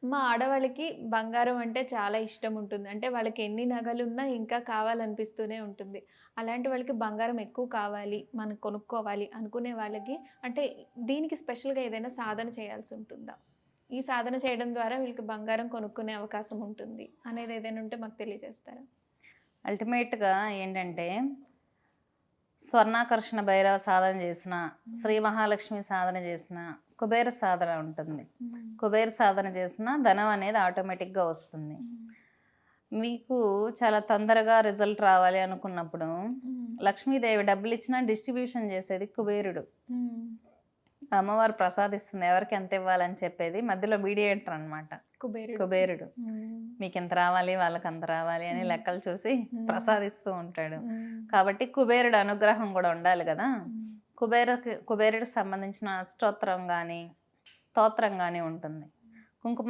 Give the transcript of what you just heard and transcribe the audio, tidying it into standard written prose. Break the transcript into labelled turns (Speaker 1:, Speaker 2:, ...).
Speaker 1: మా ఆడవాళ్ళకి బంగారం అంటే చాలా ఇష్టం ఉంటుంది. అంటే వాళ్ళకి ఎన్ని నగలున్నా ఇంకా కావాలనిపిస్తూనే ఉంటుంది. అలాంటి వాళ్ళకి బంగారం ఎక్కువ కావాలి, మనం కొనుక్కోవాలి అనుకునే వాళ్ళకి అంటే దీనికి స్పెషల్‌గా ఏదైనా సాధన చేయాల్సి ఉంటుందా? ఈ సాధన చేయడం ద్వారా వీళ్ళకి బంగారం కొనుక్కునే అవకాశం ఉంటుంది అనేది ఏదైనా ఉంటే మాకు తెలియజేస్తారా?
Speaker 2: అల్టిమేట్‌గా ఏంటంటే, స్వర్ణాకర్షణ భైరవ సాధన చేసిన, శ్రీ
Speaker 1: హ్మ్.
Speaker 2: మహాలక్ష్మి సాధన చేసిన, కుబేర సాధన ఉంటుంది.
Speaker 1: హ్మ్.
Speaker 2: కుబేర సాధన చేసిన ధనం అనేది ఆటోమేటిక్‌గా వస్తుంది.
Speaker 1: హ్మ్.
Speaker 2: మీకు చాలా తొందరగా రిజల్ట్ రావాలి అనుకున్నప్పుడు,
Speaker 1: హ్మ్.
Speaker 2: లక్ష్మీదేవి డబ్బులిచ్చినా డిస్ట్రిబ్యూషన్ చేసేది కుబేరుడు.
Speaker 1: హ్మ్.
Speaker 2: అమ్మవారు ప్రసాదిస్తుంది. ఎవరికి ఎంత ఇవ్వాలని చెప్పేది మధ్యలో మీడియేటర్ అనమాట.
Speaker 1: కుబేరుడు.
Speaker 2: కుబేరుడు.
Speaker 1: హ్మ్.
Speaker 2: మీకింత రావాలి, వాళ్ళకంత రావాలి అని
Speaker 1: హ్మ్.
Speaker 2: లెక్కలు చూసి
Speaker 1: హ్మ్.
Speaker 2: ప్రసాదిస్తూ ఉంటాడు.
Speaker 1: హ్మ్.
Speaker 2: కాబట్టి కుబేరుడు అనుగ్రహం గూడా ఉండాలి గదా!
Speaker 1: హ్మ్.
Speaker 2: కుబేరుడికి సంబంధించిన అష్టోత్తరం గాని, స్తోత్రం గాని ఉంటుంది. కుంకుమ